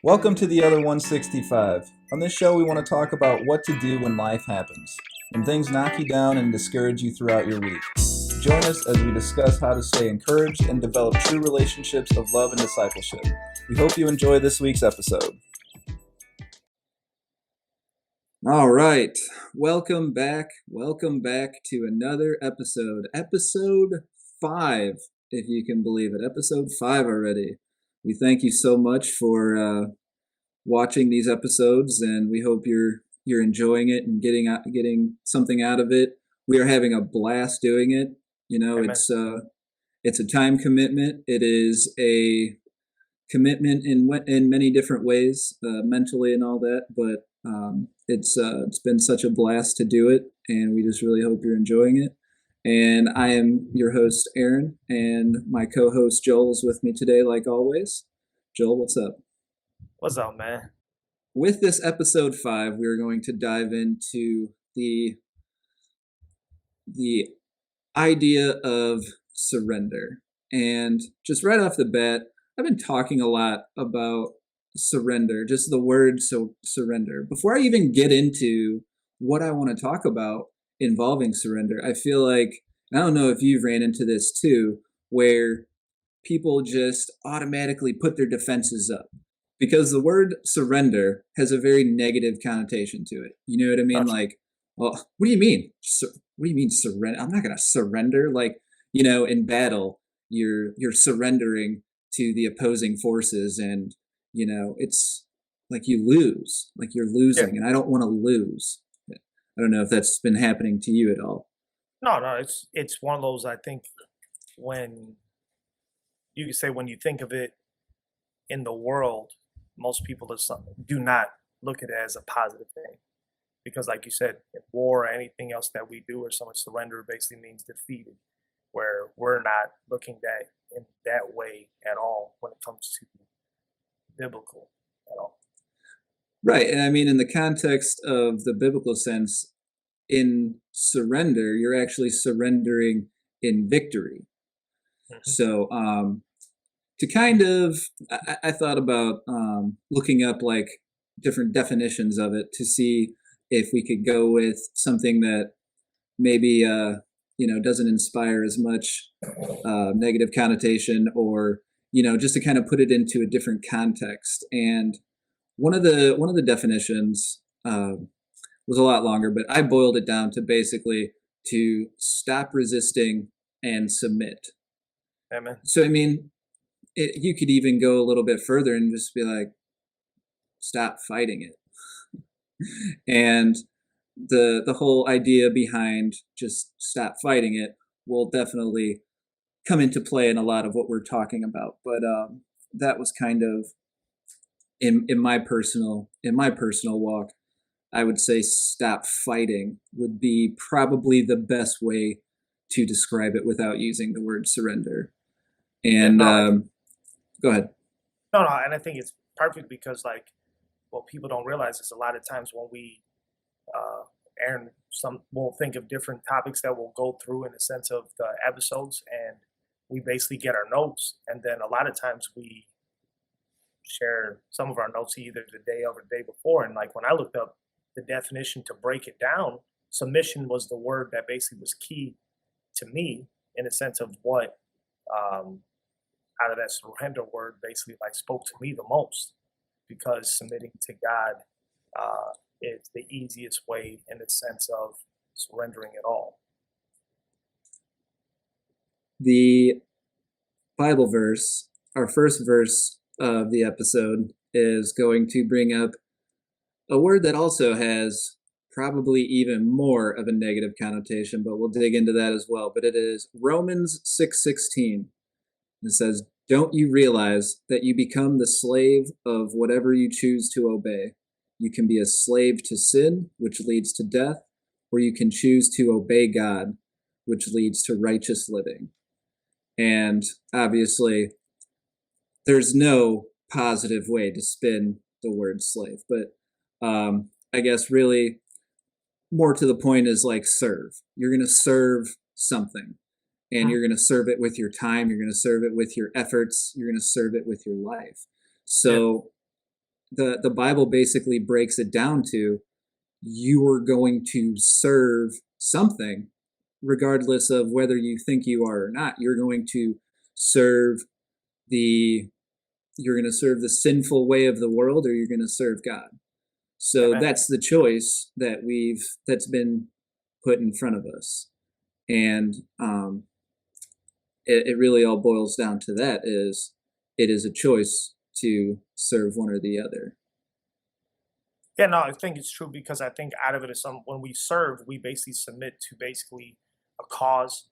Welcome to the Other 165. On this show, we want to talk about what to do when life happens, when things knock you down and discourage you throughout your week. Join us as we discuss how to stay encouraged and develop true relationships of love and discipleship. We hope you enjoy this week's episode. All right. Welcome back. Welcome back to another episode. Episode 5, if you can believe it. Episode 5 already. We thank you so much for watching these episodes, and we hope you're enjoying it and getting something out of it. We are having a blast doing it. You know, Amen. it's a time commitment. It is a commitment in many different ways, mentally and all that. But it's been such a blast to do it, and we just really hope you're enjoying it. And I am your host, Aaron, and my co-host Joel is with me today, like always. Joel, what's up? What's up, man? With this episode 5, we are going to dive into the idea of surrender. And just right off the bat, I've been talking a lot about surrender, just the word surrender. Before I even get into what I want to talk about involving surrender, I feel like, I don't know if you've ran into this too, where people just automatically put their defenses up because the word surrender has a very negative connotation to it. You know what I mean? Gotcha. Like, well, what do you mean? What do you mean surrender? I'm not going to surrender. Like, you know, in battle, you're surrendering to the opposing forces, and you know, it's like you lose, like you're Yeah. losing, and I don't want to lose. I don't know if that's been happening to you at all. No. It's one of those. I think when you could say when you think of it in the world, most people do not look at it as a positive thing because, like you said, in war or anything else that we do or someone surrender basically means defeated. Where we're not looking that in that way at all when it comes to biblical at all. Right. And I mean, in the context of the biblical sense, in surrender, you're actually surrendering in victory. Mm-hmm. So, to kind of, I thought about looking up like different definitions of it to see if we could go with something that maybe, you know, doesn't inspire as much negative connotation, or, you know, just to kind of put it into a different context. And one of the definitions was a lot longer, but I boiled it down to basically to stop resisting and submit. Amen. So I mean, you could even go a little bit further and just be like, stop fighting it. And the whole idea behind just stop fighting it will definitely come into play in a lot of what we're talking about. But that was kind of in my personal walk, I would say stop fighting would be probably the best way to describe it without using the word surrender. Yeah. And No. go ahead. No. And I think it's perfect because like what people don't realize is a lot of times when we Aaron, some will think of different topics that we'll go through in the sense of the episodes, and we basically get our notes, and then a lot of times we share some of our notes either the day of or the day before. And like when I looked up the definition to break it down, submission was the word that basically was key to me in the sense of what out of that surrender word basically like spoke to me the most, because submitting to God is the easiest way in the sense of surrendering it all. The Bible verse, our first verse of the episode, is going to bring up a word that also has probably even more of a negative connotation, but we'll dig into that as well. But it is Romans 6:16. It says, "Don't you realize that you become the slave of whatever you choose to obey? You can be a slave to sin, which leads to death, or you can choose to obey God, which leads to righteous living." And obviously, there's no positive way to spin the word slave, but I guess really more to the point is like serve. You're going to serve something, and you're going to serve it with your time. You're going to serve it with your efforts. You're going to serve it with your life. Yeah. So the Bible basically breaks it down to you are going to serve something, regardless of whether you think you are or not. You're going to serve the you're going to serve the sinful way of the world, or you're going to serve God. So Amen. that's the choice that's been put in front of us, and it really all boils down to that: is it is a choice to serve one or the other. Yeah, no, I think it's true because I think out of it is some when we serve, we basically submit to basically a cause.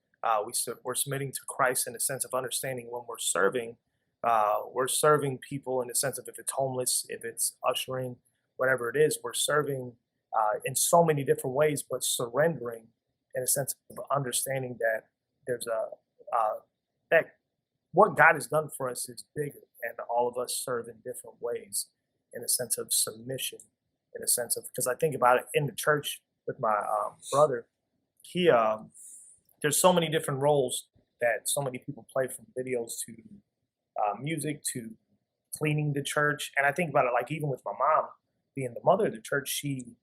We're submitting to Christ in the sense of understanding when we're serving people in the sense of if it's homeless, if it's ushering, whatever it is, we're serving in so many different ways, but surrendering in a sense of understanding that there's that what God has done for us is bigger, and all of us serve in different ways in a sense of submission, in a sense of because I think about it in the church with my brother, he there's so many different roles that so many people play from videos to music to cleaning the church. And I think about it like even with my mom being the mother of the church, she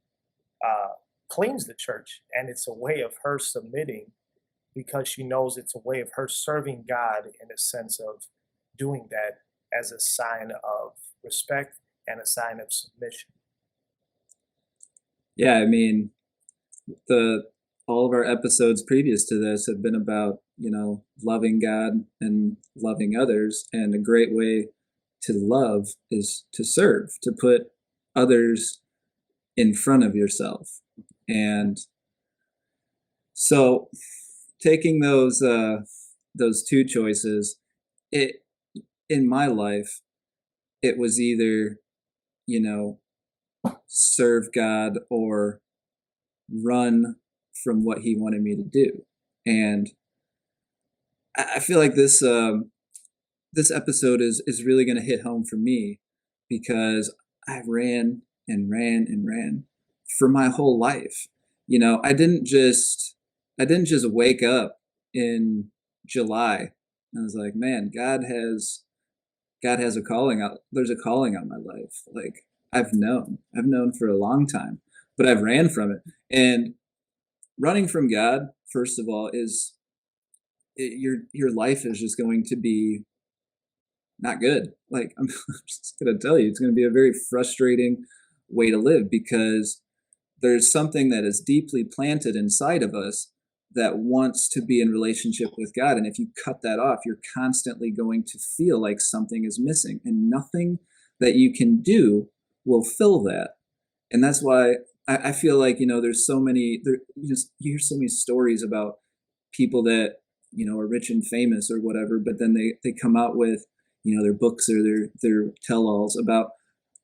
uh, cleans the church, and it's a way of her submitting because she knows it's a way of her serving God in a sense of doing that as a sign of respect and a sign of submission. Yeah, I mean, the all of our episodes previous to this have been about, loving God and loving others, and a great way to love is to serve, to put others in front of yourself. And so taking those two choices, it in my life, it was either, you know, serve God or run from what he wanted me to do. And I feel like this episode is really going to hit home for me because I ran and ran and ran for my whole life. I didn't just wake up in July and I was like, man, God has a calling out. There's a calling on my life. Like I've known for a long time, but I've ran from it. And running from God, first of all, your life is just going to be not good. Like I'm just gonna tell you, it's gonna be a very frustrating way to live because there's something that is deeply planted inside of us that wants to be in relationship with God. And if you cut that off, you're constantly going to feel like something is missing, and nothing that you can do will fill that. And that's why I feel like, there's so many, you hear so many stories about people that, are rich and famous or whatever, but then they come out with, their books or their tell-alls about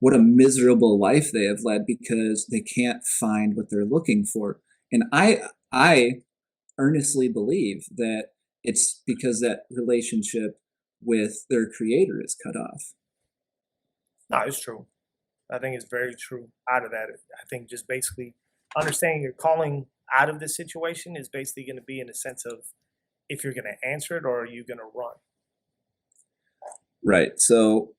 what a miserable life they have led because they can't find what they're looking for. And I earnestly believe that it's because that relationship with their creator is cut off. No, it's true. I think it's very true out of that. I think just basically understanding your calling out of this situation is basically going to be in the sense of if you're going to answer it or are you going to run. Right. So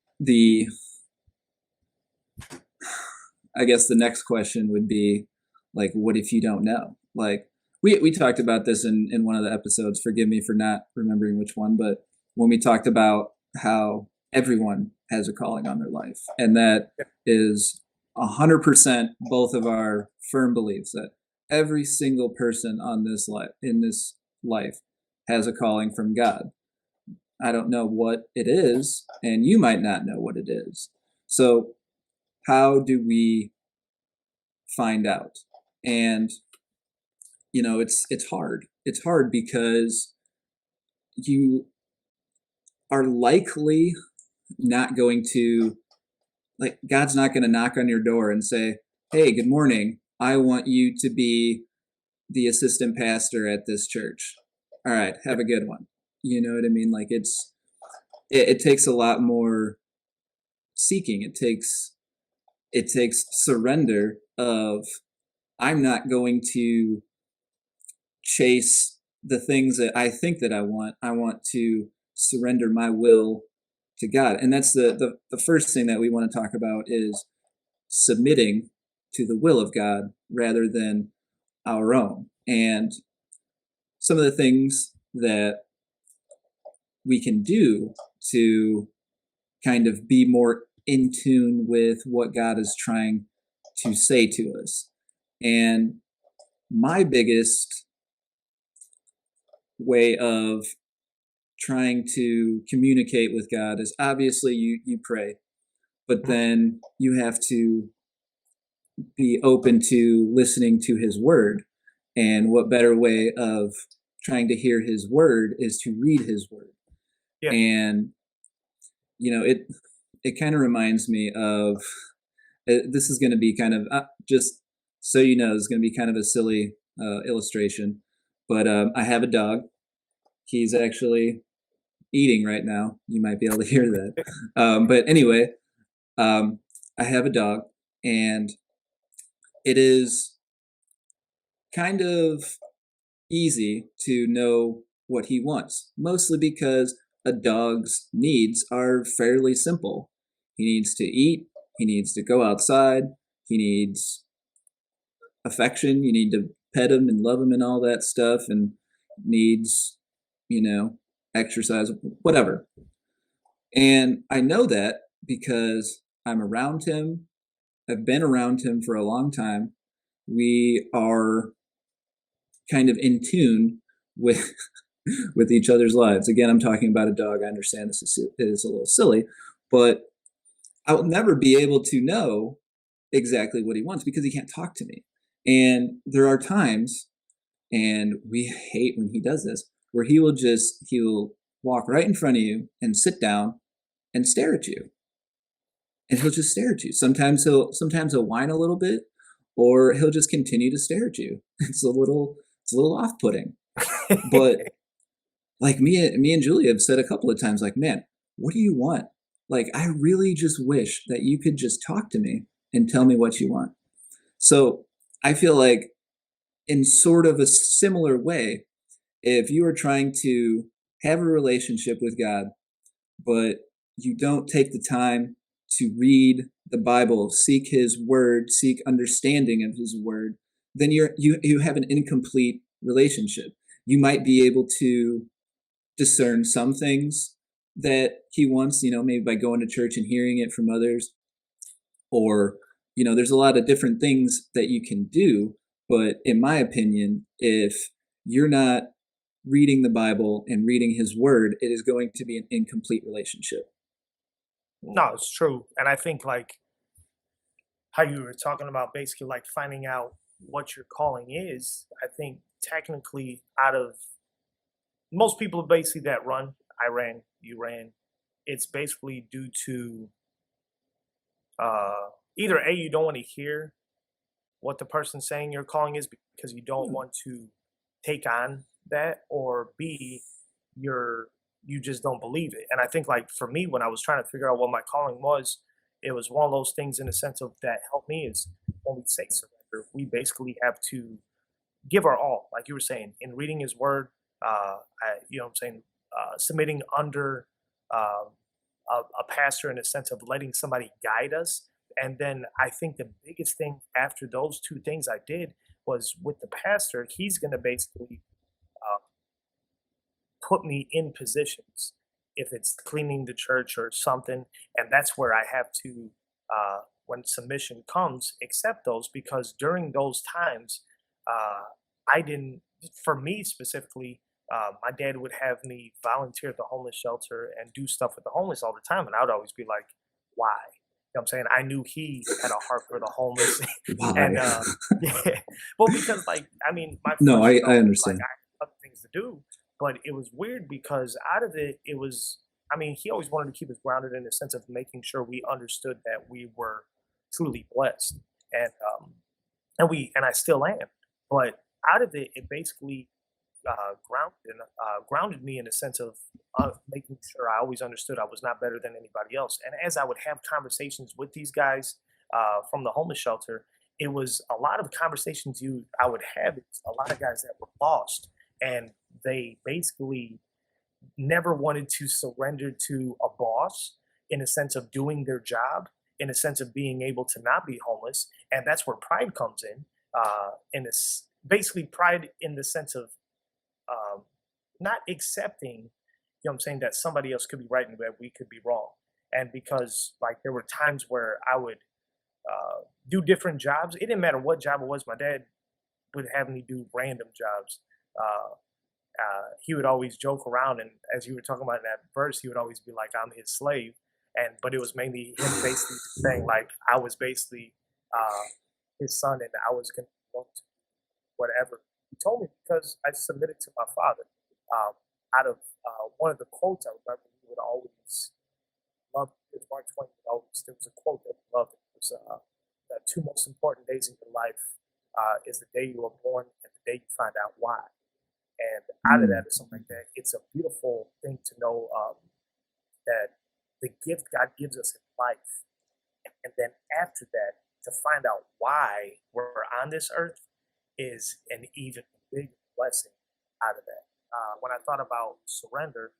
I guess the next question would be like, what if you don't know? Like we talked about this in one of the episodes. Forgive me for not remembering which one, but when we talked about how everyone has a calling on their life, and that is 100% both of our firm beliefs that every single person on this life in this life has a calling from God. I don't know what it is, and you might not know what it is. So how do we find out? And it's hard. It's hard because you are likely not going to, like, God's not going to knock on your door and say, "Hey, good morning. I want you to be the assistant pastor at this church. All right, have a good one." You know what I mean? Like it takes a lot more seeking. It takes surrender of I'm not going to chase the things that I think that I want. I want to surrender my will to God. And that's the first thing that we want to talk about is submitting to the will of God rather than our own. And some of the things that we can do to kind of be more in tune with what God is trying to say to us. And my biggest way of trying to communicate with God is obviously you pray, but then you have to be open to listening to his word. And what better way of trying to hear his word is to read his word. Yeah. And it kind of reminds me of this is going to be kind of just so you know, it's going to be kind of a silly illustration, but I have a dog. He's actually eating right now. You might be able to hear that. But anyway, I have a dog, and it is kind of easy to know what he wants, mostly because a dog's needs are fairly simple. He needs to eat, he needs to go outside, he needs affection, you need to pet him and love him and all that stuff, and needs, exercise, whatever. And I know that because I'm around him. I've been around him for a long time. We are kind of in tune with with each other's lives. Again, I'm talking about a dog. I understand this is a little silly, but I'll never be able to know exactly what he wants because he can't talk to me. And there are times, and we hate when he does this, where he'll walk right in front of you and sit down and stare at you. And he'll just stare at you. Sometimes he'll whine a little bit, or he'll just continue to stare at you. It's a little off-putting. But like me and Julia have said a couple of times, like, man, what do you want? Like, I really just wish that you could just talk to me and tell me what you want. So I feel like in sort of a similar way, if you are trying to have a relationship with God, but you don't take the time to read the Bible, seek his word, seek understanding of his word, then you have an incomplete relationship. You might be able to discern some things that he wants, maybe by going to church and hearing it from others, or there's a lot of different things that you can do. But in my opinion, if you're not reading the Bible and reading his word, it is going to be an incomplete relationship. No, it's true. And I think like how you were talking about basically like finding out what your calling is, I think technically out of most people basically that run, I ran, you ran, it's basically due to either A, you don't want to hear what the person's saying your calling is because you don't want to take on that, or B, you just don't believe it. And I think like for me, when I was trying to figure out what my calling was, it was one of those things in the sense of that helped me is when we say surrender, we basically have to give our all, like you were saying, in reading his word, submitting under a pastor in a sense of letting somebody guide us. And then I think the biggest thing after those two things I did was with the pastor, he's going to basically put me in positions if it's cleaning the church or something. And that's where I have to, when submission comes, accept those, because during those times, I didn't, for me specifically, my dad would have me volunteer at the homeless shelter and do stuff with the homeless all the time. And I would always be like, why? You know what I'm saying? I knew he had a heart for the homeless. And yeah, well, because like, I mean, my No, I I understand. had other things to do, but it was weird because out of it, it was, I mean, he always wanted to keep us grounded in the sense of making sure we understood that we were truly blessed. And, and I still am, but out of it, it basically grounded me in a sense of making sure I always understood I was not better than anybody else. And as I would have conversations with these guys from the homeless shelter, it was a lot of conversations I would have. It's a lot of guys that were lost, and they basically never wanted to surrender to a boss in a sense of doing their job. in a sense of being able to not be homeless, and that's where pride comes in this basically pride in the sense of um, not accepting, you know what I'm saying, that somebody else could be right and that we could be wrong. And because like there were times where I would do different jobs. It didn't matter what job it was. My dad would have me do random jobs. Uh, he would always joke around, and as you were talking about in that verse, he would always be like, "I'm his slave," and but it was mainly him basically saying like I was basically uh, his son, and I was going to whatever he told me because I submitted to my father. Um, out of one of the quotes I remember, he would always love. It was Mark Twain. Would always, there was a quote that he loved. It was the two most important days in your life is the day you were born and the day you find out why. And out of Mm, that or something like that, it's a beautiful thing to know that the gift God gives us in life, and then after that, to find out why we're on this earth is an even bigger blessing out of that. When I thought about surrender,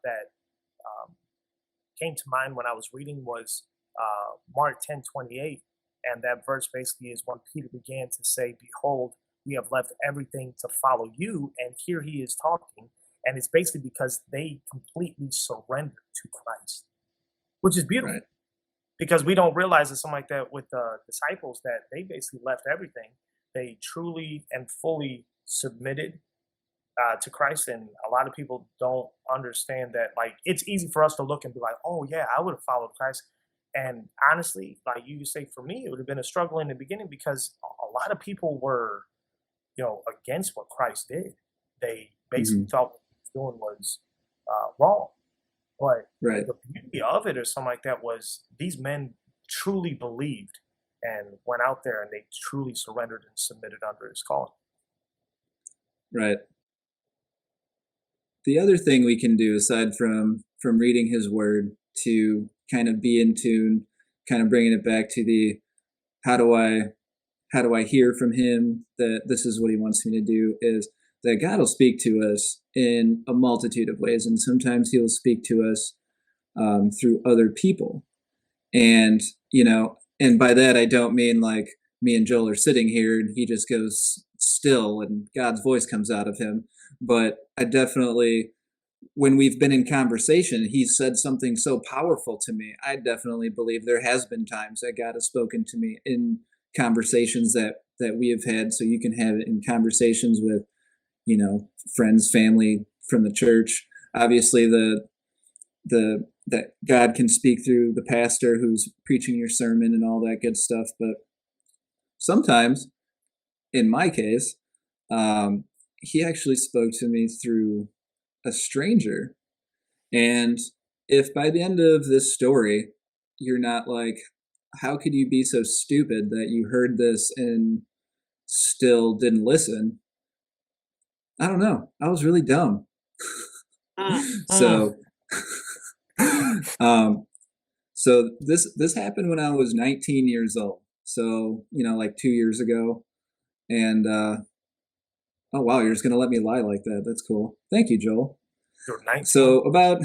that um, came to mind when I was reading was Mark 10:28, and that verse basically is when Peter began to say, "Behold, we have left everything to follow you." And here he is talking, and it's basically because they completely surrendered to Christ, which is beautiful right. because we don't realize it's something like that with the disciples that they basically left everything. They truly and fully submitted to Christ, and a lot of people don't understand that. Like, it's easy for us to look and be like, "Oh yeah, I would have followed Christ." And honestly, like you say, for me, it would have been a struggle in the beginning because a lot of people were, you know, against what Christ did. They basically Hmm. thought what he was doing was wrong. But Right. the beauty of it or something like that was these men truly believed and went out there and they truly surrendered and submitted under his calling. Right. The other thing we can do aside from reading his word to kind of be in tune, kind of bringing it back to the how do I how do I hear from him that this is what he wants me to do is that God will speak to us in a multitude of ways, and sometimes He'll speak to us through other people. And and by that I don't mean like me and Joel are sitting here and he just goes still and God's voice comes out of him. But I definitely, when we've been in conversation, he said something so powerful to me. I definitely believe there has been times that God has spoken to me in conversations that we have had. So you can have it in conversations with, friends, family from the church. Obviously, the that God can speak through the pastor who's preaching your sermon and all that good stuff. But sometimes, in my case, he actually spoke to me through a stranger. And if by the end of this story, you're not like, how could you be so stupid that you heard this and still didn't listen? I don't know. I was really dumb. Mm, mm. so, um, so this happened when I was 19 years old. So like 2 years ago. And oh wow, you're just gonna let me lie like that? That's cool. Thank you, Joel. You're 19. So about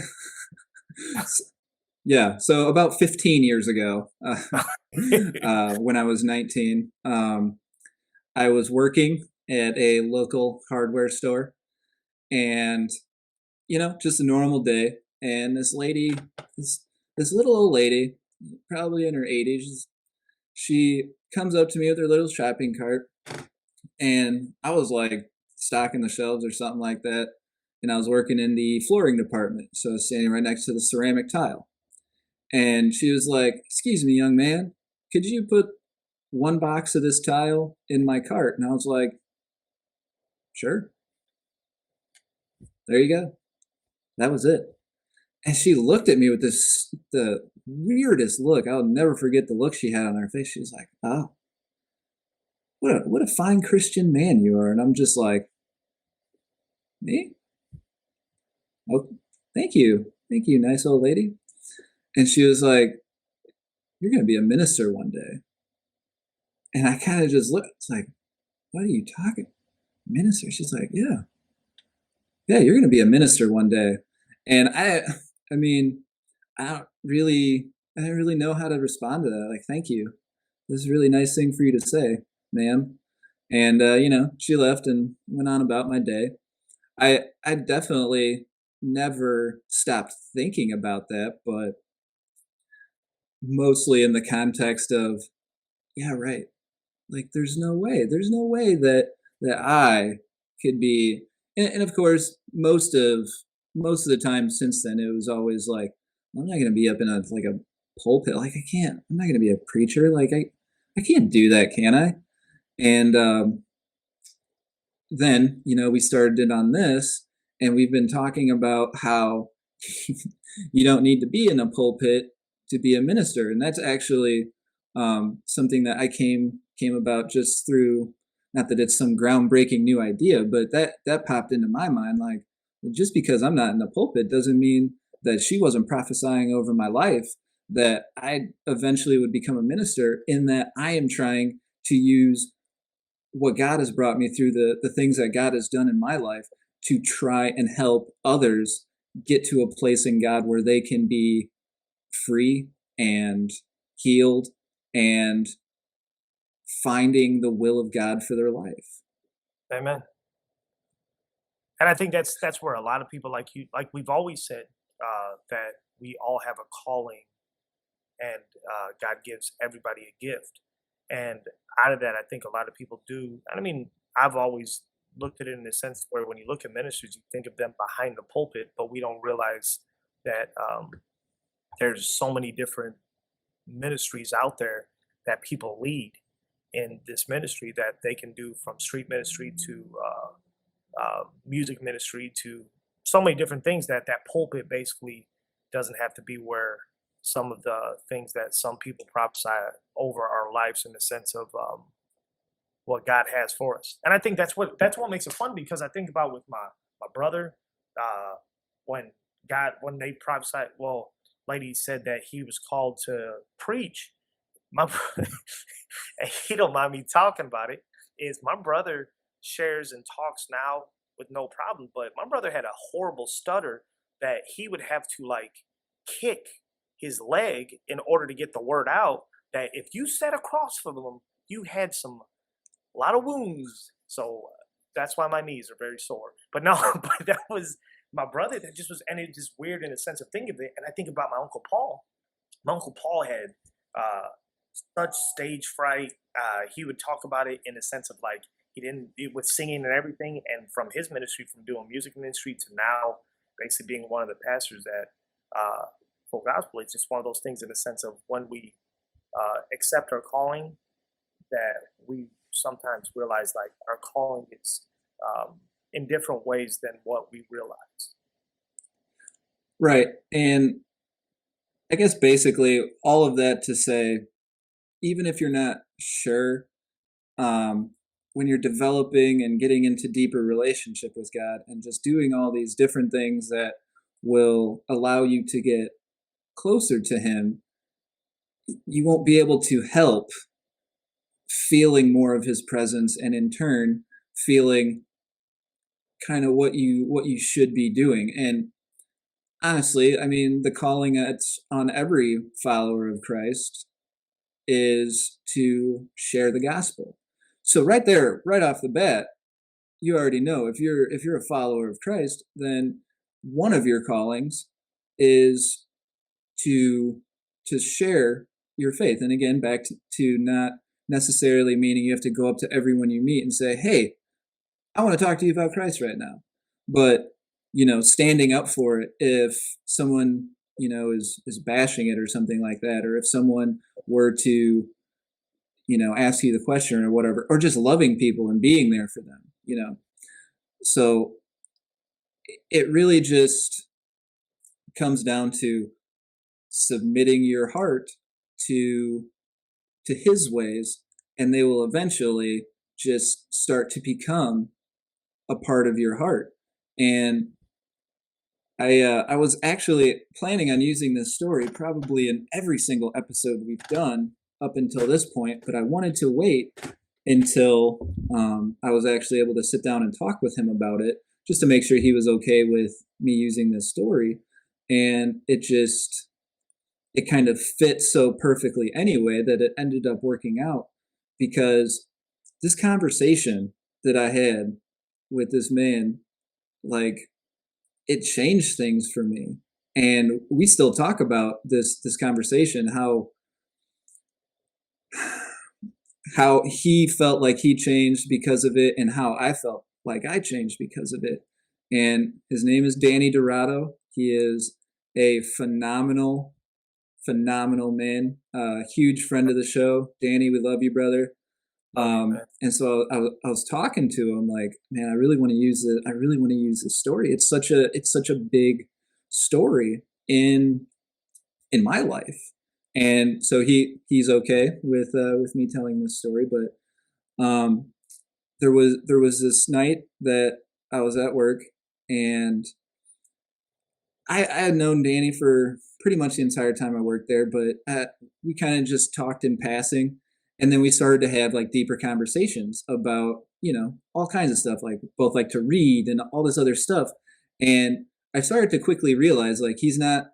yeah, so about 15 years ago, when I was 19, I was working at a local hardware store, and just a normal day. And this lady, this this little old lady, probably in her 80s, she comes up to me with her little shopping cart, and I was like stocking the shelves or something like that. And I was working in the flooring department, so I was standing right next to the ceramic tile. And she was like, "Excuse me, young man, could you put one box of this tile in my cart?" And I was like, "Sure." There you go. That was it. And she looked at me with the weirdest look. I'll never forget the look she had on her face. She was like, "Oh, what a fine Christian man you are." And I'm just like, "Me? Oh, thank you, nice old lady." And she was like, "You're gonna be a minister one day." And I kind of just looked. It's like, "What are you talking? Minister?" She's like, "Yeah, yeah, you're gonna be a minister one day." And I mean, I don't really. I didn't really know how to respond to that. Like, thank you. This is a really nice thing for you to say, ma'am. And she left and went on about my day. I definitely never stopped thinking about that, but mostly in the context of, yeah, right. Like, there's no way that I could be. And of course, most of the time since then, it was always like, I'm not going to be up in a pulpit. Like, I can't. I'm not going to be a preacher. Like, I can't do that, can I? And then we started it on this, and we've been talking about how you don't need to be in a pulpit to be a minister, and that's actually something that I came about just through. Not that it's some groundbreaking new idea, but that popped into my mind. Like, just because I'm not in the pulpit doesn't mean that she wasn't prophesying over my life that I eventually would become a minister. In that I am trying to use what God has brought me through, the things that God has done in my life, to try and help others get to a place in God where they can be free and healed and finding the will of God for their life. Amen. And I think that's where a lot of people like you, like we've always said, that we all have a calling, and God gives everybody a gift. And out of that, I think a lot of people do. And I mean, I've always looked at it in the sense where when you look at ministers, you think of them behind the pulpit, but we don't realize that there's so many different ministries out there that people lead in this ministry, that they can do from street ministry to music ministry to so many different things, that that pulpit basically doesn't have to be where some of the things that some people prophesy over our lives, in the sense of what God has for us. And I think that's what makes it fun, because I think about with my brother, uh, when when they prophesied, well, lady said that he was called to preach. My and he don't mind me talking about it, is my brother shares and talks now with no problem, but my brother had a horrible stutter that he would have to like kick his leg in order to get the word out, that if you sat across from him, you had a lot of wounds. So that's why my knees are very sore. But no, but that was my brother. That just was, and it just weird in the sense of thinking of it. And I think about my uncle Paul. My uncle Paul had uh, such stage fright. He would talk about it in the sense of like he didn't it with singing and everything. And from his ministry, from doing music ministry to now basically being one of the pastors at Full Gospel, it's just one of those things in the sense of when we accept our calling, that we sometimes realize like our calling is in different ways than what we realize. Right. And I guess basically all of that to say, even if you're not sure, um, when you're developing and getting into deeper relationship with God and just doing all these different things that will allow you to get closer to Him, you won't be able to help feeling more of His presence, and in turn feeling kind of what you should be doing. And honestly, I mean, the calling that's on every follower of Christ is to share the gospel. So right there, right off the bat, you already know, if you're a follower of Christ, then one of your callings is to share your faith. And again, back to not necessarily meaning you have to go up to everyone you meet and say, "Hey, I want to talk to you about Christ right now." But standing up for it if someone is bashing it or something like that, or if someone were to ask you the question or whatever, or just loving people and being there for them. So it really just comes down to submitting your heart to His ways, and they will eventually just start to become a part of your heart. And I was actually planning on using this story probably in every single episode we've done up until this point, but I wanted to wait until I was actually able to sit down and talk with him about it, just to make sure he was okay with me using this story. And it kind of fit so perfectly anyway that it ended up working out, because this conversation that I had with this man, like, it changed things for me. And we still talk about this conversation, how he felt like he changed because of it, and how I felt like I changed because of it. And his name is Danny Dorado. He is a phenomenal man. Huge friend of the show. Danny, we love you, brother. Love you, man. And so I was talking to him like, man, I really want to use it. I really want to use this story. It's such a big story in my life. And so he's okay with me telling this story. But there was this night that I was at work, and I had known Danny for pretty much the entire time I worked there, but we kind of just talked in passing, and then we started to have like deeper conversations about, you know, all kinds of stuff, like both like to read and all this other stuff. And I started to quickly realize like he's not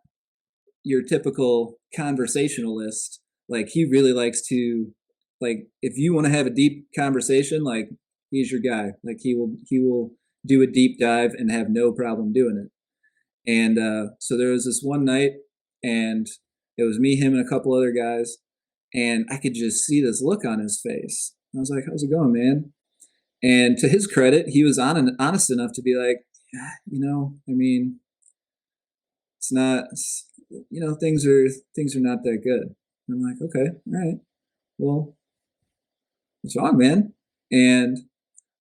your typical conversationalist. Like he really likes to, like, if you want to have a deep conversation, like he's your guy. Like he will do a deep dive and have no problem doing it. And so there was this one night, and it was me, him, and a couple other guys, and I could just see this look on his face. I was like, "How's it going, man?" And to his credit, he was honest enough to be like, yeah, you know, I mean, it's not, you know, things are not that good. And I'm like, okay, all right, well, what's wrong, man? And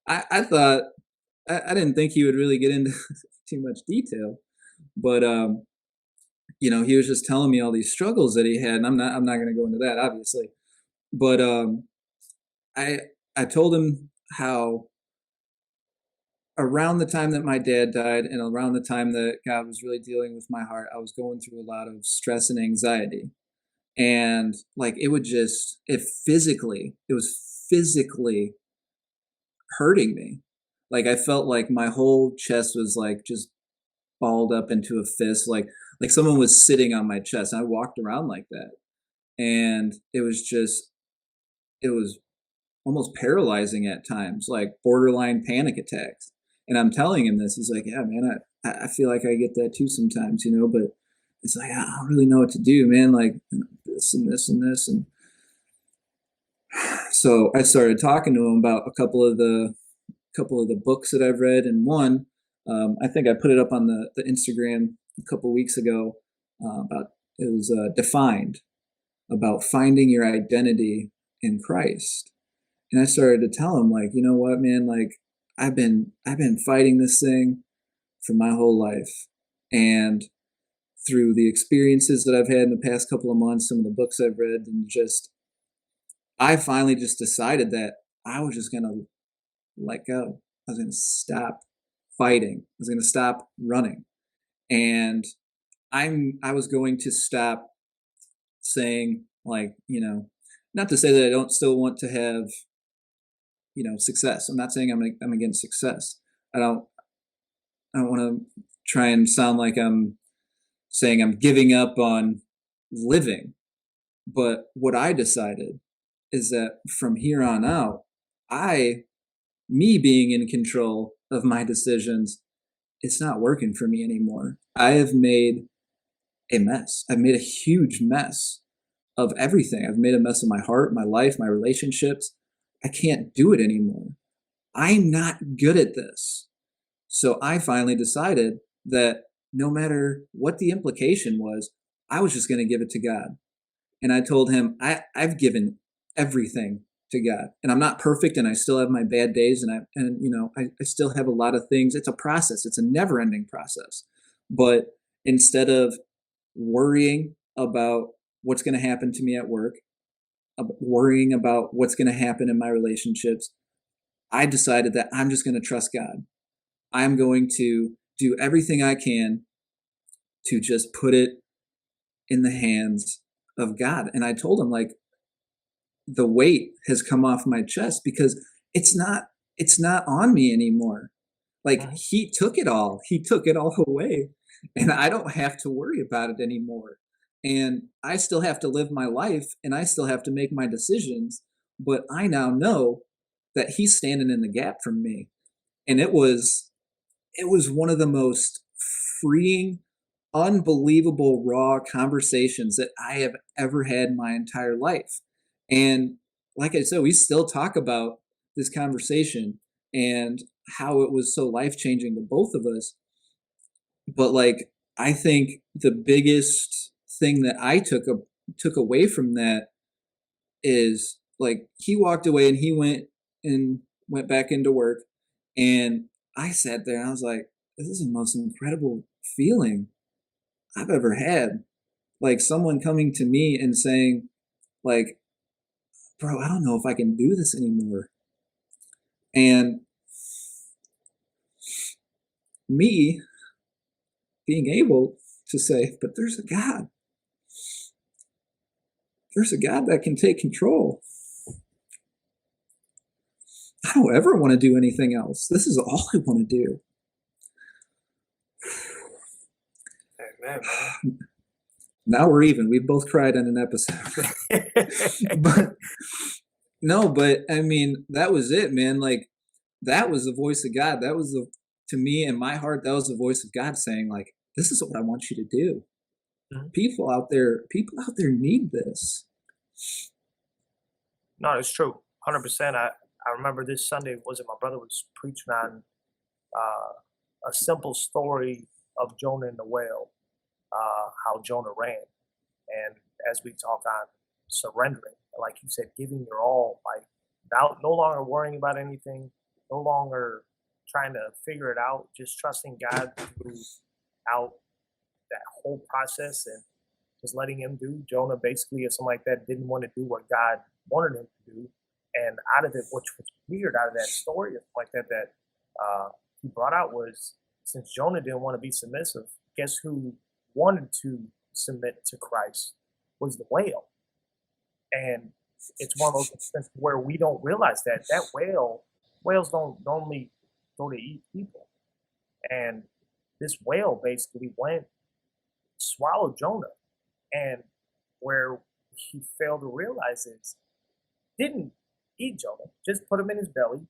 I thought I didn't think he would really get into too much detail, but you know, he was just telling me all these struggles that he had, and I'm not going to go into that, obviously. But I I told him how around the time that my dad died, and around the time that God was really dealing with my heart, I was going through a lot of stress and anxiety. And like it was physically hurting me. Like I felt like my whole chest was like just balled up into a fist, like someone was sitting on my chest. I walked around like that. And it was almost paralyzing at times, like borderline panic attacks. And I'm telling him this. He's like, "Yeah, man, I feel like I get that too sometimes, you know." But it's like I don't really know what to do, man. Like this and this and this, and so I started talking to him about a couple of the books that I've read, and one, I think I put it up on the Instagram a couple weeks ago, about it was Defined, about finding your identity in Christ. And I started to tell him like, you know what, man, like I've been fighting this thing for my whole life. And through the experiences that I've had in the past couple of months, some of the books I've read, and just I finally just decided that I was just gonna let go. I was gonna stop fighting. I was gonna stop running. And I was going to stop saying like, you know, not to say that I don't still want to have, you know, success. I'm not saying I'm against success. I don't I don't want to try and sound like I'm saying I'm giving up on living. But what I decided is that from here on out, I, me being in control of my decisions, it's not working for me anymore. I have made a mess. I've made a huge mess of everything. I've made a mess of my heart, my life, my relationships. I can't do it anymore. I'm not good at this. So I finally decided that no matter what the implication was, I was just going to give it to God. And I told him, I've given everything to God. And I'm not perfect, and I still have my bad days, and you know, I still have a lot of things. It's a process. It's a never-ending process. But instead of worrying about what's going to happen to me at work, worrying about what's going to happen in my relationships, I decided that I'm just going to trust God. I'm going to do everything I can to just put it in the hands of God. And I told him like the weight has come off my chest because it's not on me anymore. Like he took it all. He took it all away. And I don't have to worry about it anymore. and I still have to live my life and I still have to make my decisions, but I now know that he's standing in the gap for me. And it was one of the most freeing, unbelievable raw conversations that I have ever had in my entire life. And like I said, we still talk about this conversation and how it was so life changing to both of us. But like, I think the biggest thing that I took away from that is like he walked away and he went back into work, and I sat there and I was like, this is the most incredible feeling I've ever had. Like someone coming to me and saying, like, bro, I don't know if I can do this anymore. And me being able to say, but there's a God. There's a God that can take control. I don't ever want to do anything else. This is all I want to do. Amen, Now we're even. We both cried in an episode. man. But no, but I mean, that was it, man. Like that was the voice of God. That was to me in my heart, that was the voice of God saying, like, this is what I want you to do. Mhm. People out there need this. No, it's true. 100%. I remember this Sunday, was it my brother was preaching on a simple story of Jonah and the whale, how Jonah ran. And as we talk on surrendering, like you said, giving your all, like now, no longer worrying about anything, no longer trying to figure it out, just trusting God throughout that whole process and just letting him do. Jonah basically, or something like that, didn't want to do what God wanted him to do. And out of it, which was weird out of that story, or something like that, that he brought out was, since Jonah didn't want to be submissive, guess who wanted to submit to Christ was the whale. And it's one of those instances where we don't realize that whales don't normally go to eat people. And this whale basically went, swallowed Jonah. And where he failed to realize is, didn't eat Jonah, just put him in his belly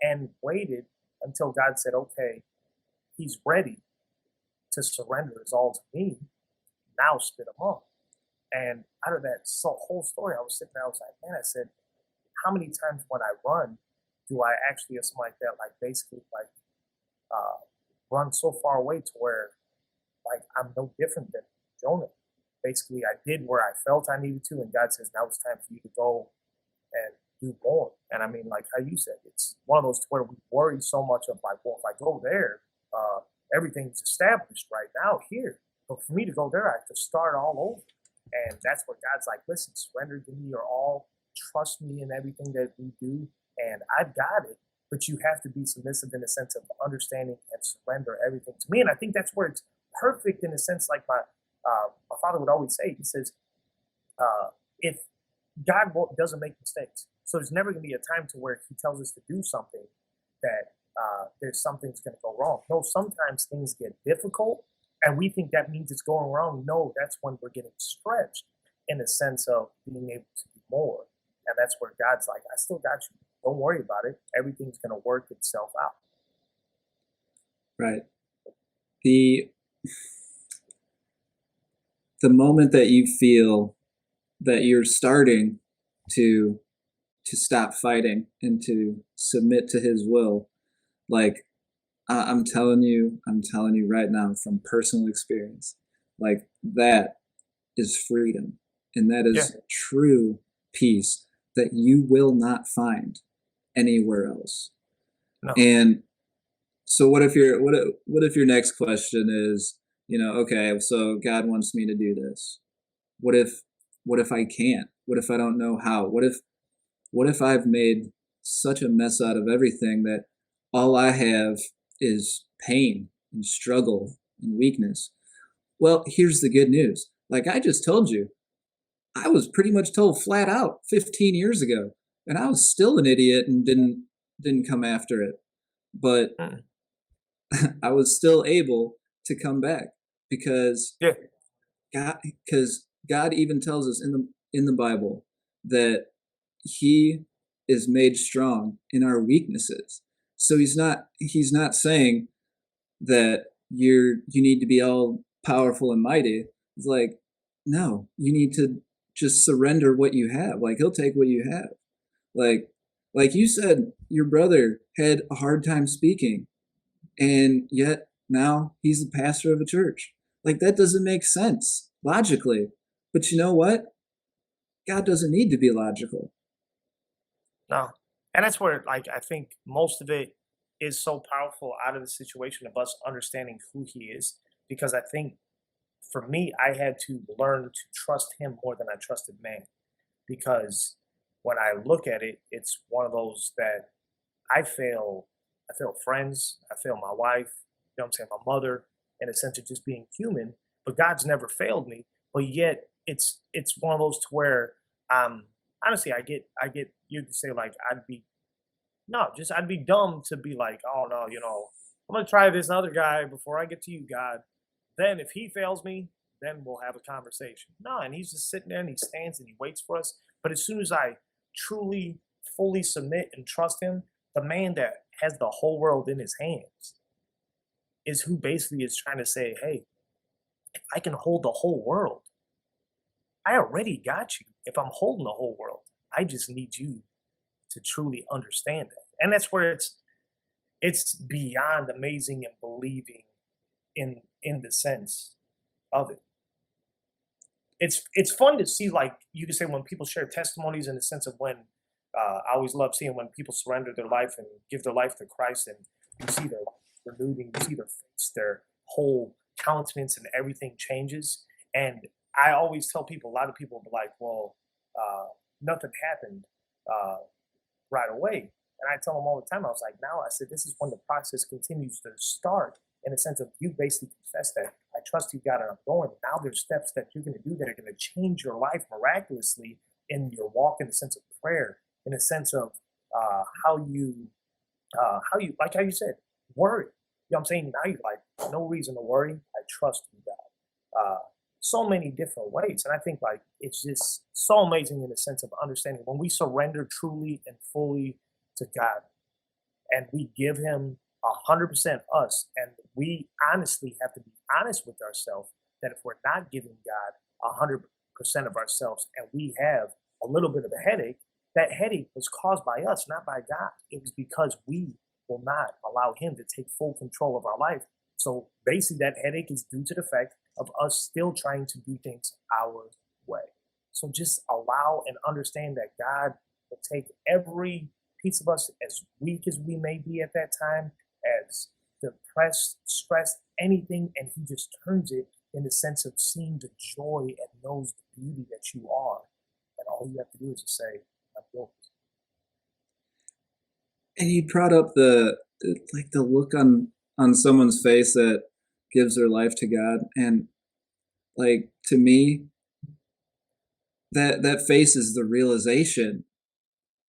and waited until God said, okay, he's ready to surrender his all to me. Now spit him up. And out of that whole story, I was sitting there, I was like, man, I said, how many times when I run do I actually, or something like that, like basically like run so far away to where like I'm no different than Jonah. Basically, I did where I felt I needed to, and God says, now it's time for you to go and do more. And I mean, like how you said, it's one of those where we worry so much of like, well, if I go there, everything's established right now here. But for me to go there, I have to start all over. And that's where God's like, listen, surrender to me your all, trust me in everything that we do, and I've got it. But you have to be submissive in the sense of understanding and surrender everything to me. And I think that's where it's perfect in a sense, like my father would always say, he says, if God doesn't make mistakes, so there's never going to be a time to where he tells us to do something that there's something's going to go wrong. No, sometimes things get difficult and we think that means it's going wrong. No, that's when we're getting stretched in the sense of being able to do more. And that's where God's like, I still got you. Don't worry about it. Everything's going to work itself out. Right. The moment that you feel that you're starting to stop fighting and to submit to his will, like I'm telling you right now from personal experience, like that is freedom, and that is true peace that you will not find anywhere else. No. And so what if your next question is, okay, so God wants me to do this. What if I can't? What if I don't know how? What if I've made such a mess out of everything that all I have is pain and struggle and weakness? Well, here's the good news. Like I just told you, I was pretty much told flat out 15 years ago, and I was still an idiot and didn't come after it. But I was still able to come back because God, because God even tells us in the Bible that he is made strong in our weaknesses. So he's not saying that you need to be all powerful and mighty. It's like, no, you need to just surrender what you have. Like he'll take what you have. Like like you said, your brother had a hard time speaking, and yet now he's the pastor of a church. Like that doesn't make sense logically. But you know what? God doesn't need to be logical. No. And that's where, like, I think most of it is so powerful out of the situation of us understanding who he is. Because I think for me, I had to learn to trust him more than I trusted man. Because when I look at it, it's one of those that I fail. I fail friends. I fail my wife. You know what I'm saying? My mother, in a sense of just being human. But God's never failed me. But yet, it's one of those to where, honestly, I get you to say like I'd be no, just I'd be dumb to be like, oh no, I'm gonna try this other guy before I get to you, God. Then if he fails me, then we'll have a conversation. No, and he's just sitting there and he stands and he waits for us. But as soon as I truly, fully submit and trust him, the man that has the whole world in his hands is who basically is trying to say, hey, if I can hold the whole world, I already got you. If I'm holding the whole world, I just need you to truly understand that. And that's where it's beyond amazing and believing in the sense of it. It's fun to see, like you can say, when people share testimonies in the sense of when I always love seeing when people surrender their life and give their life to Christ, and you see their life renewed, you see their face, their whole countenance and everything changes. And I always tell people, a lot of people be like, well, nothing happened uh, right away. And I tell them all the time, I was like, now I said, this is when the process continues to start, in the sense of you basically confess that I trust you, God, and I'm going. Now there's steps that you're going to do that are going to change your life miraculously in your walk, in the sense of prayer, in the sense of like how you said, worry. You know what I'm saying? Now you're like, no reason to worry. I trust you, God. So many different ways. And I think like it's just so amazing in the sense of understanding when we surrender truly and fully to God and we give him 100% us, and we honestly have to be honest with ourselves that if we're not giving God 100% of ourselves and we have a little bit of a headache, that headache was caused by us, not by God. It was because we will not allow him to take full control of our life. So basically that headache is due to the fact of us still trying to do things our way. So just allow and understand that God will take every piece of us, as weak as we may be at that time, as depressed, stressed, anything, and he just turns it in the sense of seeing the joy and knows the beauty that you are. And all you have to do is just say, I'm yours. And you brought up the look on someone's face that gives their life to God, and like to me, that face is the realization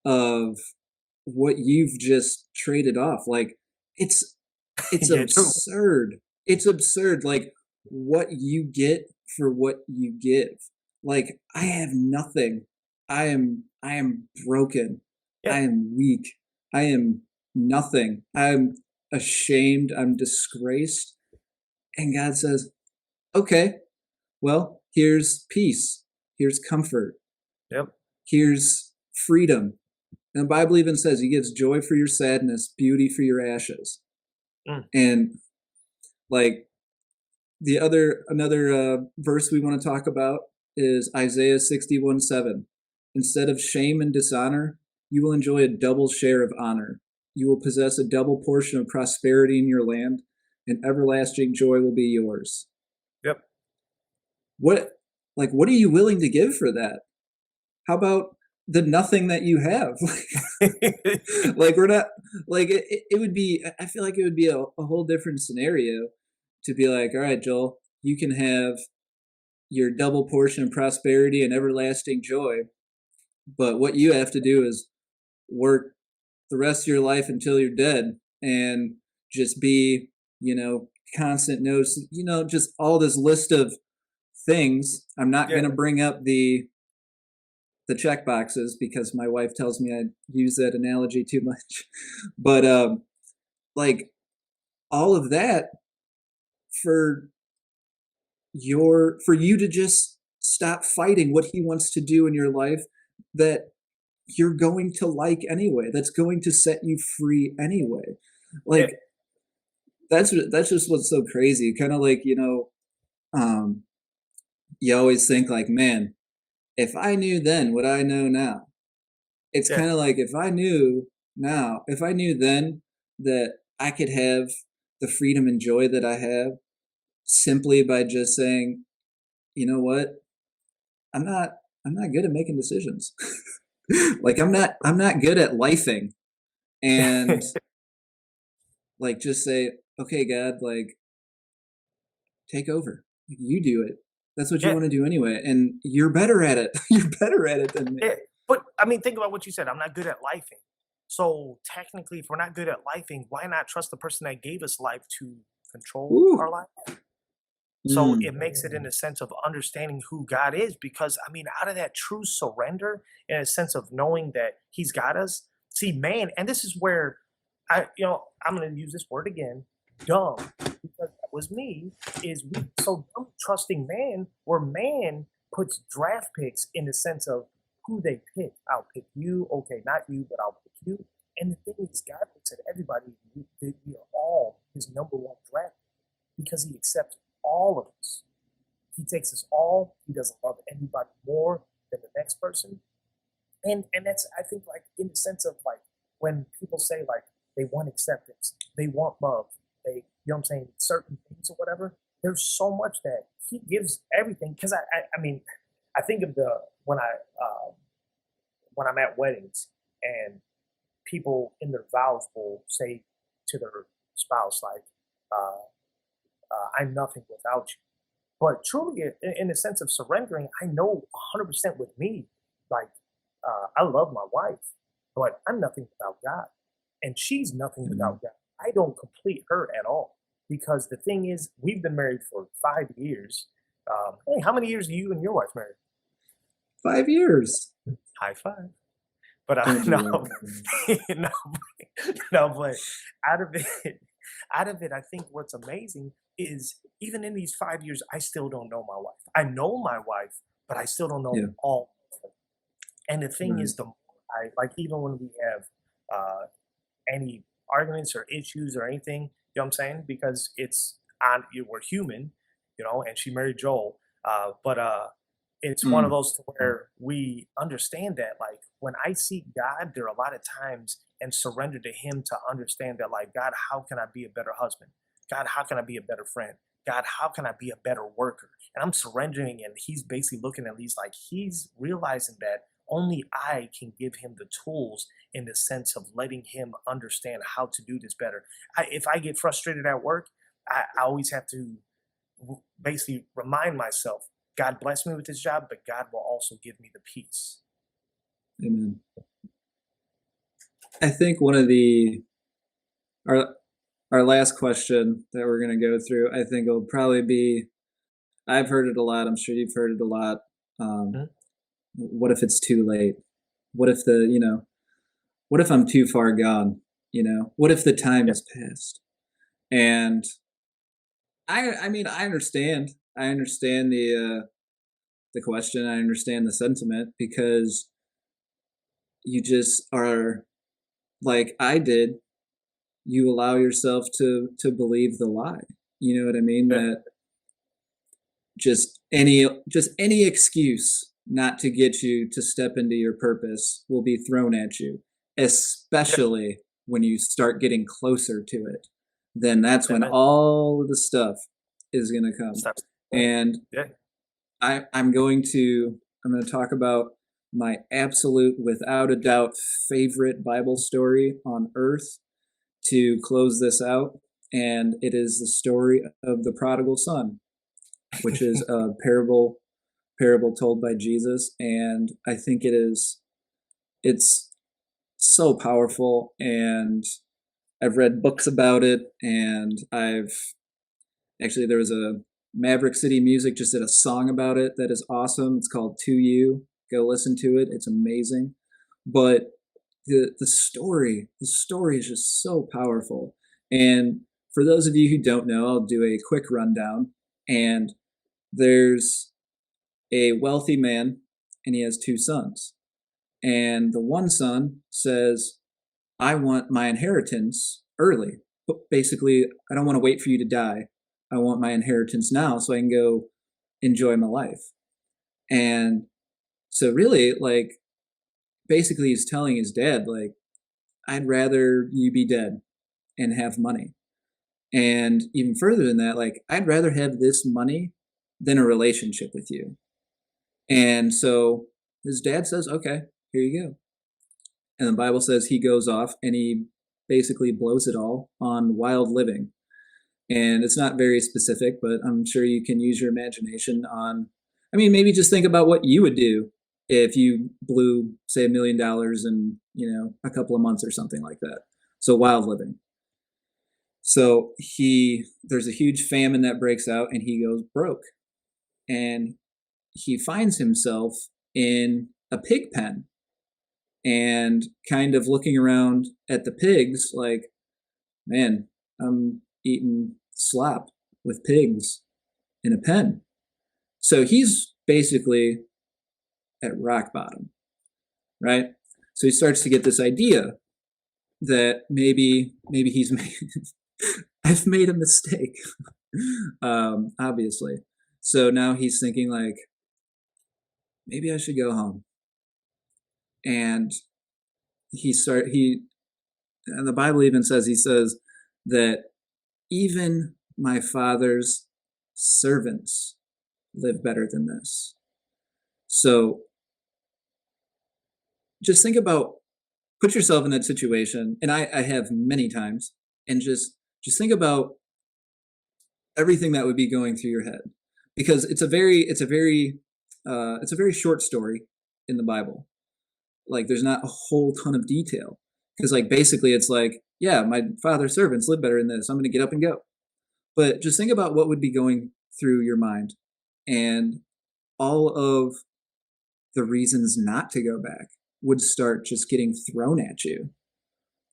of what you've just traded off. Like it's it's Yeah, true. absurd. It's absurd. Like what you get for what you give. Like I have nothing. I am broken. Yeah. I am weak. I am nothing. I'm ashamed. I'm disgraced. And God says, okay, well, here's peace. Here's comfort. Yep. Here's freedom. And the Bible even says he gives joy for your sadness, beauty for your ashes. Mm. And like another verse we want to talk about is Isaiah 61:7. Instead of shame and dishonor, you will enjoy a double share of honor. You will possess a double portion of prosperity in your land, and everlasting joy will be yours. Yep. What are you willing to give for that? How about the nothing that you have? Like we're not like it would be, I feel like it would be a whole different scenario to be like, all right, Joel, you can have your double portion of prosperity and everlasting joy, but what you have to do is work the rest of your life until you're dead and just be, constant notice, just all this list of things. I'm not Yeah. going to bring up the check boxes because my wife tells me I use that analogy too much. But like all of that for for you to just stop fighting what he wants to do in your life that you're going to like anyway. That's going to set you free anyway. Yeah. Like that's just what's so crazy. Kind of like, um you always think like, man, if I knew then what I know now. It's Yeah. kind of like if I knew then that I could have the freedom and joy that I have simply by just saying, you know what? I'm not I'm not good at making decisions. Like I'm not good at lifing and like just say, okay, God, like take over. Like, you do it. That's what you Yeah. want to do anyway. And you're better at it. You're better at it than me. Yeah. But I mean, think about what you said. I'm not good at lifing. So technically, if we're not good at lifing, why not trust the person that gave us life to control Ooh. our life? So Mm. it makes it in a sense of understanding who God is, because I mean, out of that true surrender, in a sense of knowing that He's got us. See, man, and this is where I'm going to use this word again, dumb, because that was me. Is we so dumb trusting man, where man puts draft picks in the sense of who they pick. I'll pick you, okay, not you, but I'll pick you. And the thing is, God looks at everybody. We are all His number one draft because He accepts all of us. He takes us all. He doesn't love anybody more than the next person. And that's, I think, like in the sense of like when people say like they want acceptance, they want love, they, you know what I'm saying, certain things or whatever. There's so much that He gives everything. Because I mean, I think of the when I'm at weddings and people in their vows will say to their spouse like, uh, "I'm nothing without you." But truly, in the sense of surrendering, I know 100% with me, like, I love my wife, but I'm nothing without God. And she's nothing Amen. without God. I don't complete her at all. Because the thing is, we've been married for 5 years. Hey, how many years are you and your wife married? 5 years. High five. But Don't do no, that. no, no, but out of it, out of it, I think what's amazing is even in these 5 years, I still don't know my wife. I know my wife, but I still don't know Yeah. all of her. And the thing Right. is, the more I like, even when we have uh, any arguments or issues or anything, you know what I'm saying? Because it's on, we're human, and she married Joel. But it's one of Mm. those to where we understand that, like, when I seek God, there are a lot of times and surrender to Him to understand that, like, God, how can I be a better husband? God, how can I be a better friend? God, how can I be a better worker? And I'm surrendering, and He's basically looking at least like He's realizing that only I can give him the tools in the sense of letting him understand how to do this better. If I get frustrated at work, I always have to basically remind myself, God bless me with this job, but God will also give me the peace. Amen. I think one of our our last question that we're gonna go through, I think will probably be. I've heard it a lot. I'm sure you've heard it a lot. Um, Mhm. what if it's too late? What if what if I'm too far gone? What if the time Yeah, has passed? And I mean, I understand. I understand the question. I understand the sentiment because you just are like I did. You allow yourself to believe the lie. You know what I mean? yeah, That just any excuse not to get you to step into your purpose will be thrown at you, yeah. especially when you start getting closer to it. Then that's when Amen. all of the stuff is going to come. Starts. And Yeah, I'm going to talk about my absolute, without a doubt, favorite Bible story on earth to close this out. And it is the story of the prodigal son, which is a parable told by Jesus. And I think it's so powerful. And I've read books about it. And there was Maverick City Music just did a song about it that is awesome. It's called To You. Go listen to it. It's amazing. But the story is just so powerful. And for those of you who don't know, I'll do a quick rundown. And there's a wealthy man, and he has two sons. And the one son says, I want my inheritance early. But basically, I don't want to wait for you to die. I want my inheritance now so I can go enjoy my life. And so really, like, basically he's telling his dad, like, I'd rather you be dead and have money. And even further than that, like, I'd rather have this money than a relationship with you. And so his dad says, okay, here you go. And the Bible says he goes off and he basically blows it all on wild living. And it's not very specific, but I'm sure you can use your imagination on, I mean, maybe just think about what you would do if you blew, say, $1 million in, a couple of months or something like that. So wild living. So there's a huge famine that breaks out and he goes broke. And he finds himself in a pig pen and kind of looking around at the pigs like, man, I'm eating slop with pigs in a pen. So he's basically at rock bottom, right? So he starts to get this idea that maybe he's made, I've made a mistake, obviously. So now he's thinking like, maybe I should go home. And and the Bible even says, he says that even my father's servants live better than this. So just think about, put yourself in that situation. And I have many times, and just think about everything that would be going through your head, because it's a very short story in the Bible. Like there's not a whole ton of detail, because like basically it's like, yeah, my father's servants live better than this. I'm going to get up and go. But just think about what would be going through your mind and all of the reasons not to go back would start just getting thrown at you.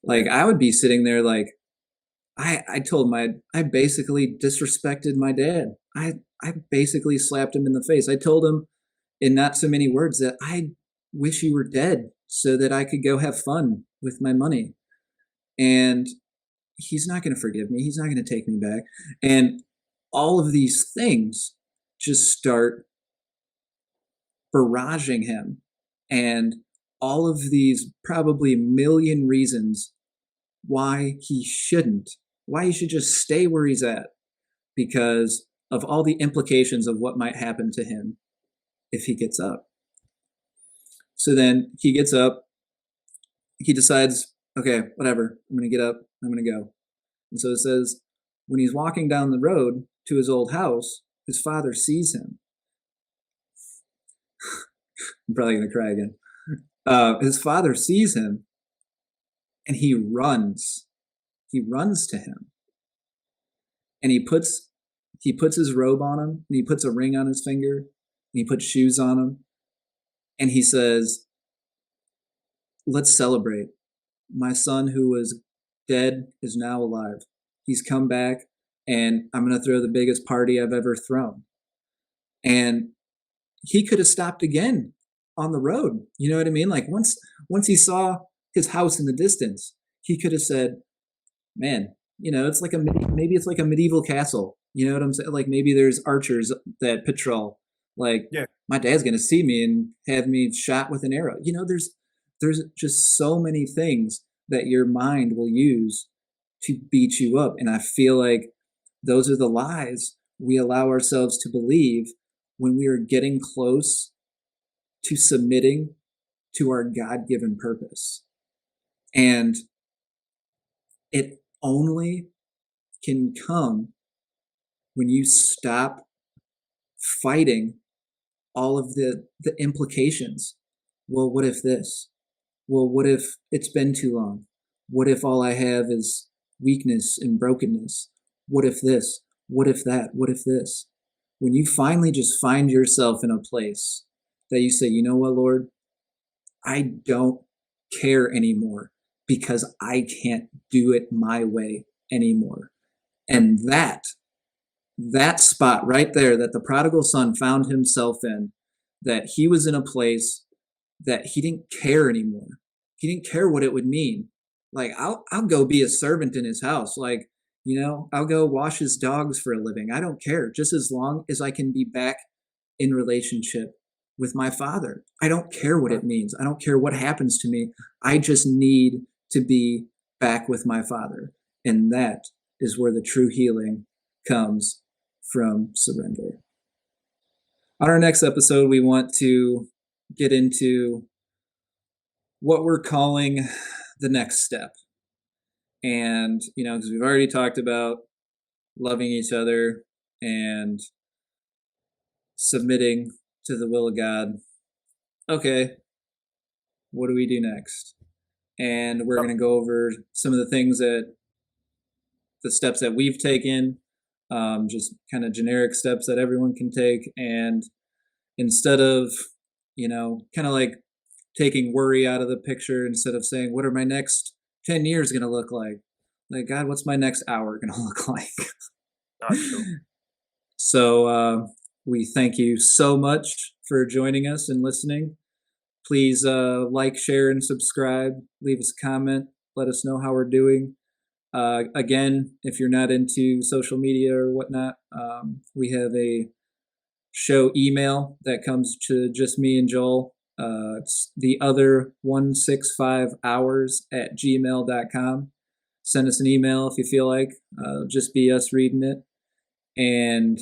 Like I would be sitting there like, I basically disrespected my dad. I basically slapped him in the face. I told him in not so many words that I wish you were dead so that I could go have fun with my money. And he's not going to forgive me. He's not going to take me back. And all of these things just start barraging him. And all of these probably million reasons why he shouldn't, why he should just stay where he's at, because of all the implications of what might happen to him if he gets up. So then he gets up, he decides, okay, whatever, I'm going to get up, I'm going to go. And so it says, when he's walking down the road to his old house, his father sees him. I'm probably going to cry again. His father sees him and he runs. He runs to him. And he puts his robe on him, and he puts a ring on his finger, and he puts shoes on him. And he says, let's celebrate. My son who was dead is now alive. He's come back, and I'm going to throw the biggest party I've ever thrown. And he could have stopped again on the road. You know what I mean? Like once he saw his house in the distance, he could have said, man, it's like maybe it's like a medieval castle. You know what I'm saying? Like maybe there's archers that patrol. Like, yeah, my dad's going to see me and have me shot with an arrow. There's just so many things that your mind will use to beat you up. And I feel like those are the lies we allow ourselves to believe when we are getting close to submitting to our God-given purpose. And it only can come when you stop fighting all of the implications. Well, what if this? Well, what if it's been too long? What if all I have is weakness and brokenness? What if this? What if that? What if this? when you finally just find yourself in a place that you say, you know what, Lord, I don't care anymore because I can't do it my way anymore. And that spot right there that the prodigal son found himself in, that he was in a place that he didn't care anymore. He didn't care what it would mean. Like, I'll go be a servant in his house. Like, I'll go wash his dogs for a living. I don't care, just as long as I can be back in relationship with my Father. I don't care what it means. I don't care what happens to me. I just need to be back with my Father. And that is where the true healing comes from surrender. On our next episode, we want to get into what we're calling the next step. And, because we've already talked about loving each other and submitting to the will of God. Okay, what do we do next? And we're going to go over some of the steps that we've taken, just kind of generic steps that everyone can take. And instead of, kind of like taking worry out of the picture, instead of saying, what are my next 10 years going to look like? Like, God, what's my next hour going to look like? Not true. So we thank you so much for joining us and listening. Please like, share, and subscribe. Leave us a comment. Let us know how we're doing. Again, if you're not into social media or whatnot, we have a show email that comes to just me and Joel. It's the other 165hours@gmail.com. Send us an email if you feel like. Just be us reading it. And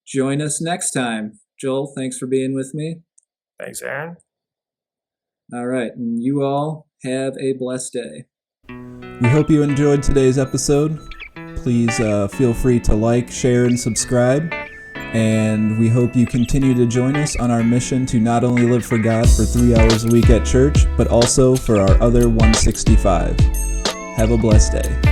join us next time. Joel, thanks for being with me. Thanks, Aaron. All right. And you all have a blessed day. We hope you enjoyed today's episode. Please feel free to like, share, and subscribe. And we hope you continue to join us on our mission to not only live for God for 3 hours a week at church, but also for our other 165. Have a blessed day.